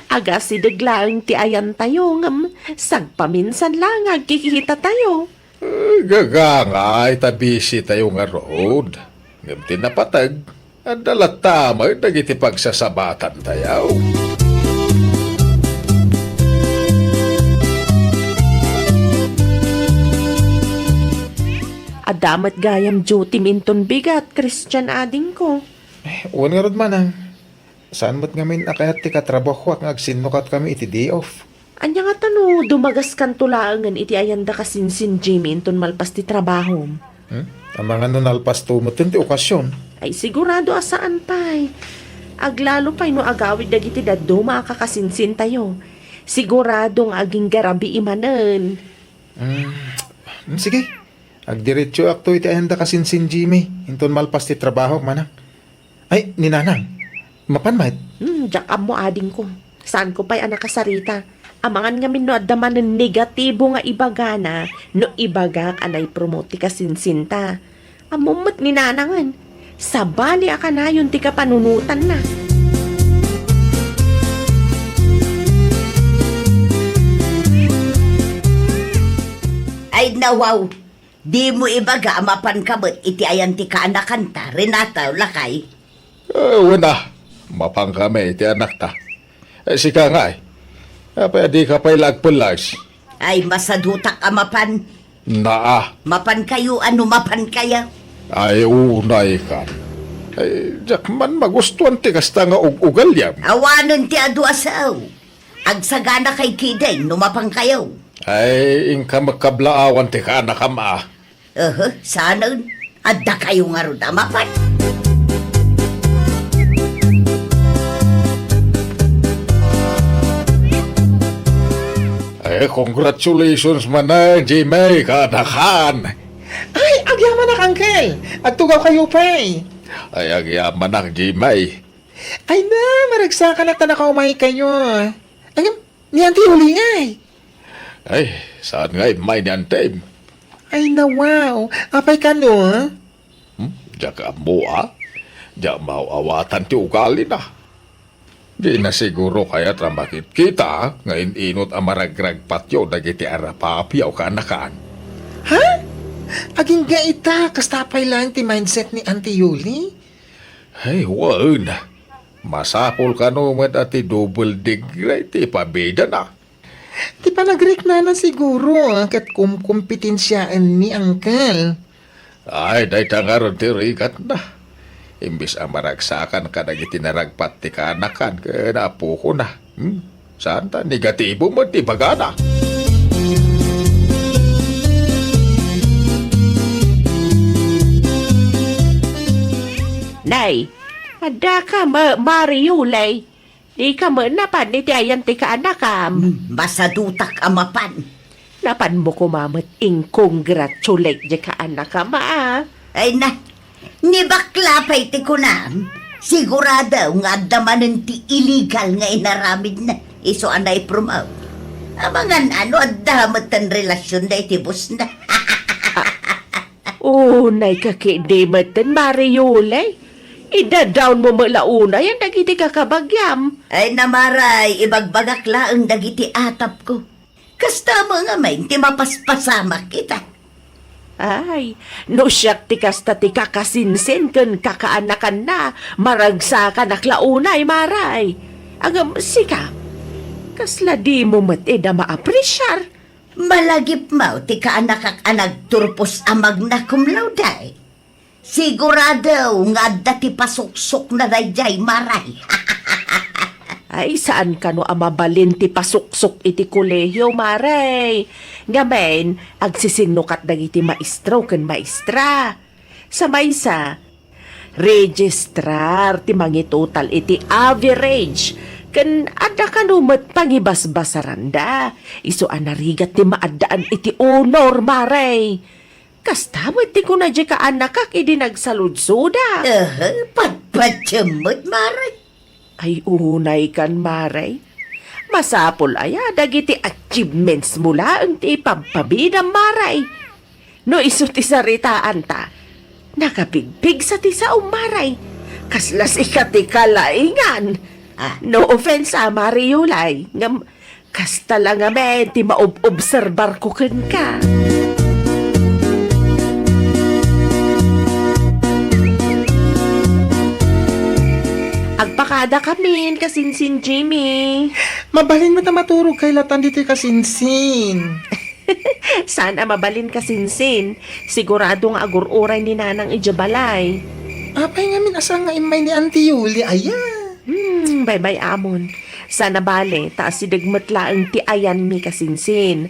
Aga si deglang ti ayan tayo ngam. Sagpaminsan lang agkikita tayo. Gagangay tabisi tayo nga road. Ngam tinapatag. Ang dalatama dagiti pagsasabatan tayo. Adamat gayam duty minton bigat, Christian ading ko. Uwan nga rod manang. Saan mo't ngamin akayat ti katrabaho at agsinukat kami iti day off? Anya nga tano, dumagas kan tulaangan iti ayanda kasinsin Jimmy inton malpas ti trabaho. Ang mga nunalpas tumutin ti okasyon. Ay sigurado asaan pa'y. Aglalo pa'y no agawid dagiti daddo makakasinsin tayo. Siguradong aging garabi imanen. Sige. Agdiretso akto iti ayanda kasinsin Jimmy. Inton malpas ti trabaho manang. Ay, ninanang. Mapan mahit. Jakam mo ading ko. Saan ko pa'y anak kasarita? Amangan nga min no adaman ng negatibo nga ibagana no ibagak anay promote ti kasinsinta. Amumot ni nanangan. Sabali akanayon ti kapanunutan na. Ay nawaw. Di mo ibaga mapan kabot iti ayan ti kaanakan ta. Renata lakay. Wala. Mapang kami iti anak ta. Sika nga Apa di ka pa'y lagpulas? Ay masadutak a mapan. Naa. Mapan kayo ano mapan kaya. Ay unay ka. Ay, jak man magustuhan ti kasta nga ugal yan. Awanon ti adu asaw. Agsagana kay kiday no mapan kayo. Ay, ingka magkablaawan ti ka anak ama. Sana adda kayo nga ron mapan. Congratulations man na, Jimmy, kanakan. Ay, agyaman na, Uncle. Agtugaw kayo pa eh. Ay, ang yaman ng Jimmy. Ay na, maragsakan na tanakaw may kayo. Ay, ni Auntie Yuli ay. Ay, saan nga may niyantem? Ay na, wow. Apay ka no, ha? Diyan ka mo, ha? Diyan mauawatan ti ugali na. Di na siguro kaya tramakit kita, ngayon inot ang maragrag patyo, dagiti arapapiaw ka anakan. Ha? Aging gaita, kastapay lang ti mindset ni Auntie Yuli. Ay, wala. Masapol ka naman at ti double degree, ti pabida na. Di pa nag-rek na siguro, kat kumkumpetensyaan ni Uncle. Ay, dahi tangaron ti rikat na. Imbis ang maragsakan ka na itinaragpat ti kaanakan, kaya naapo ko na. Saan ta? Negatibo mo ti bagana. Nay, ada ka Mario lay. Di ka napan ni tiayan ti kaanakam. Masadutak amapan. Napan mo kumamat ing congratulate di kaanakam Ay na, ni bakla pa'y ti kunam. Sigurado nga damanan ti illegal nga inaramid na. Iso anay promote. Amangan ano at damatan relasyon na iti bus na. Nay kakidimatan Mario lay. Ida-down mo malauna yan dagiti kakabagyam. Ay namaray, ibagbagak laang dagiti atap ko. Kasta mo nga may ti mapaspasama kita. Ay, no siyak ti kasta ti kakasinsin ken kakaanakan na, maragsa ka naklaunay, maray. Agam, sika, kasla di mo matida maapresyar. Malagip mo ti kaanak anag turpos amag na kumlauday. Sigurado nga dati pasuksok na dayjay maray. Ay, saan ka no amabalin ti pasuksok iti kolehiyo, maray? Ngamen, agsisinukat dagiti maestro ken maestra. Sa maysa, registrar ti mangitotal iti average. Ken adda kanumet pangibasbasaranda. Iso anarigat ti maaddaan iti honor, maray. Kastamot ti kuna di ka anakak idi nagsaludsuda. Patpatyamot maray. Ay unay kan, maray. Masapol aya dagiti achievements mula ang ti pampabidam, maray. No iso ti saritaan ta, nakapigpig sa ti saong, maray. Kaslas ikati kalaingan. No offense, Mariulay. Ngam, kasta lang nga ti maobserbar ko ken ka. Agpakada kami, kasinsin Jimmy. Mabalin mo ta maturog kay latan dito kasinsin. Sana mabalin kasinsin. Sigurado nga agururay ni nanang ijabalay. Apay nga min asa nga imay ni Auntie Yuli, aya. Bye-bye amon. Sana bale, taas si dagmatla ang ti ayan mi kasinsin.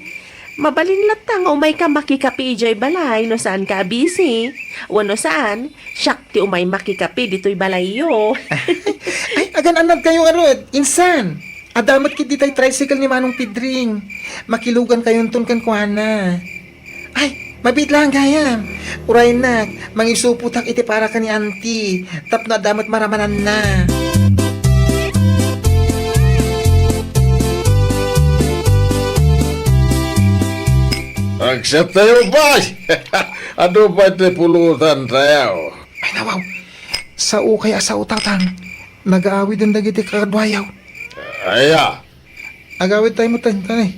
Mabalin latang umay ka makikapi ijay balay no saan ka busy. Wano saan, siyak ti umay makikapi dito'y balay yo. Ay, agan anad kayo arod. Insan. Adamat kit ditay tricycle ni Manong Pidring. Makilugan kayon ton kan kuana. Ay, mabit lang kaya. Uray na, mangisuputak iti para ka ni Auntie. Tap na damat maramanan na. Accept tayo ba? Ano ba iti pulutan tayo? Ay, nawaw. Sa ukay asaw tatang. Nag-aawid ang dagiti kakadwayaw. Aya, Agawid tayo mo tanay.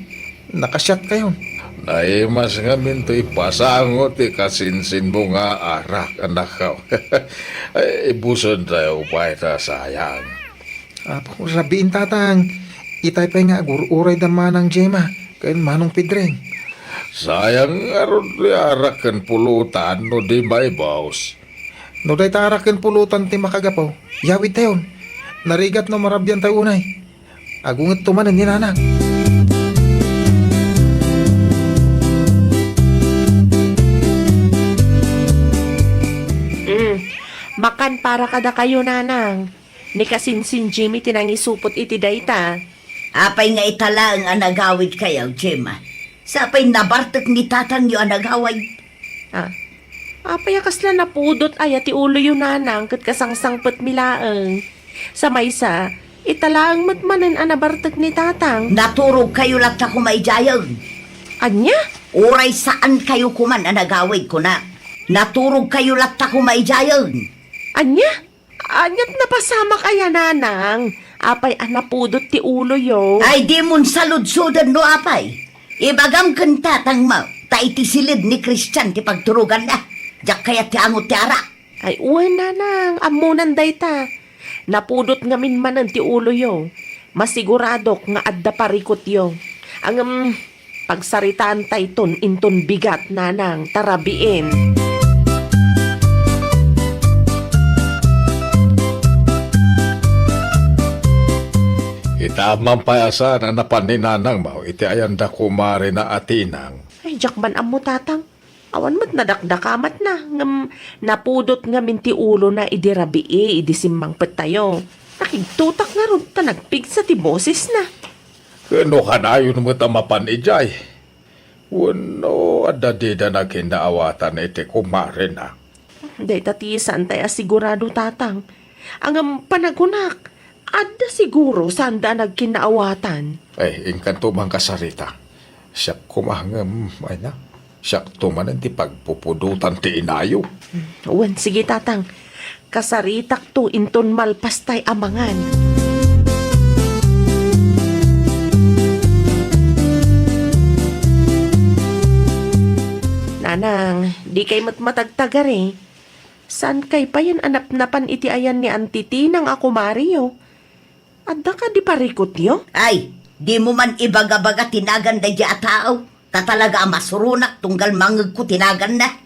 Nakasyat kayo. naimas nga minto ipasangot kasinsin mo nga arak anak ka. Ay, ibuson tayo pa ita sayang. Apo, sabihin tatang. Itay pa nga agur-uray daman ng Jema. Kayo Manong Pidring. Sayang aron arak kan pulutan no di may baos. No day tarakin pulutan ti makagapaw. Yawid tayo. Narigat no marabyan tayo unay. Agungat tumanan ni nanang. Makan para kada kayo nanang. Ni kasinsin Jimmy tinangisupot iti dayta. Apay nga itala ang anagawid kayaw, Gemma. Sapay nabartok ni tatang yu anagawid. Apay kasla napudot ay ati ulo yung nanang kat kasangsangpet milaeng. Sa maysa, italaang matmanan anabartag ni tatang. Naturog kayo latta kumayjayon. Anya? Uray saan kayo kuman anagawid ko na. Naturog kayo latta kumayjayon. Anya? Anyat napasama kaya nanang. Apay anapudot ti ulo yo. Ay di mon salud-sudan no apay. Ibagam kan tatang ma. Ta iti silid ni Christian ti pagturugan na. Diyak kaya ti angot ti ara. Ay uwan nanang, amunan dayta. Napudot ngamin manan ti ulo yo. Masiguradok nga adda parikot yo. Ang pagsaritaan tayton inton bigat nanang tarabiin. Itamang payasa na napaninanang mo, iti ayanda kumare na atinang. Ay, jakman amo tatang. Awan mo't nadakdakamat na. Napudot nga minti ulo na idirabi idisimmang pet tayo. Nakigtutak nga ron ta nagpigsa ti boses na. Kano ka na yun mo tamapan ijay? Wano, adadida na kinaawatan iti kumare na. Day tatisan tayo sigurado tatang. Ang panagunak, adda siguro sanda nagkinaawatan. Ay, ingkanto mang kasarita. Siyak kumahangam, ay na. Siyak tumanan ti pagpupudutan ti inayo. Uwan, sige tatang. Kasaritak to inton malpastay amangan. Nanang, di kay matagtagar eh. Saan kay pa yan anap-napan iti ayan ni Antiti ng ako Mario? Adda ka di parikot yo? Ay, di mo man ibaga-baga tinagan da di atao. Tatalaga masurunak tunggal mangag ko tinagan na.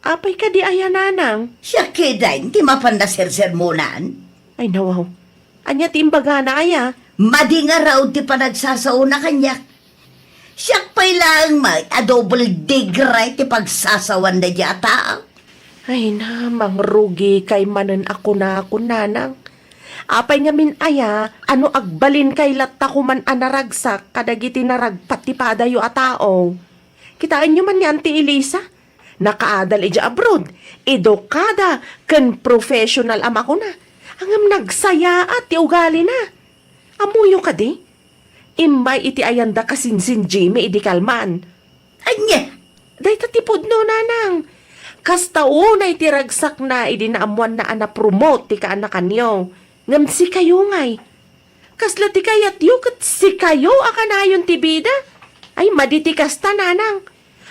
Apay ka di ayan nanang? Siya kedain, di mapan na sersermonan. Ay nawaw, anya timbaga na aya. Madi nga raw di pa nagsasauna kanya. Siya pa'y lang ma, double digray ti pagsasawan na di atao. Ay na, mangrugi kay manen ako nanang. Apay nga min aya, ano agbalin kay latta ko man anaragsak, kadagiti naragpat ti padayo a tao. Kitain nyo man ni Auntie Elisa, nakaadal ija abroad, edukada, ken professional ama ko na. Angam nagsaya at ti ugali na. Amuyo ka di? Imbay iti ayanda kasinsin Jimmy idi kalman. Anya, Day tatipod no nanang. Kastao na itiragsak na idinaamuan na promote ti kaanakan niyo. Ngam si kayo ngay. Kasla ti kayat yu kat si kayo akanayon ti bida. Ay maditi kasta nanang.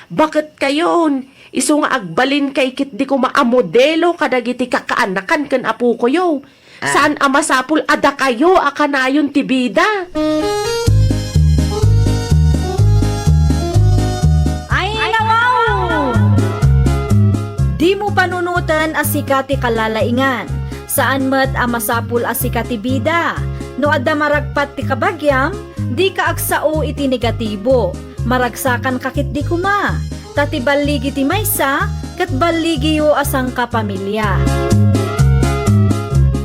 Bakit kayon? Iso nga agbalin kay kit di ko maamodelo kadagiti kakaanakan ken apu ko yo. Saan amasapul ada kayo akanayon ti bida? Di mo panunutan asikati kalalaingan. Saan met amasapul asikati bida. No adda maragpat ti kabagyam, di ka aksao iti negatibo. Maragsakan kakit di kuma. Tati baligi ti maysa, kat baligi yo asang kapamilya.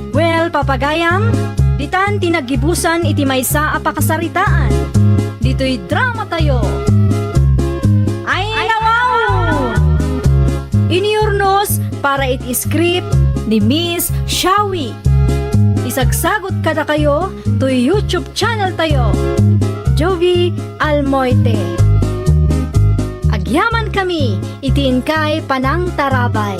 Well, papagayam, ditan tinagibusan iti maysa apakasaritaan. Dito'y drama tayo. Ay, wow! Iniurnos para iti script ni Miss Shawi. Isagsagot kada kayo to YouTube channel tayo. Jovi Almoite. Agyaman kami, itiin kay Panang Tarabay.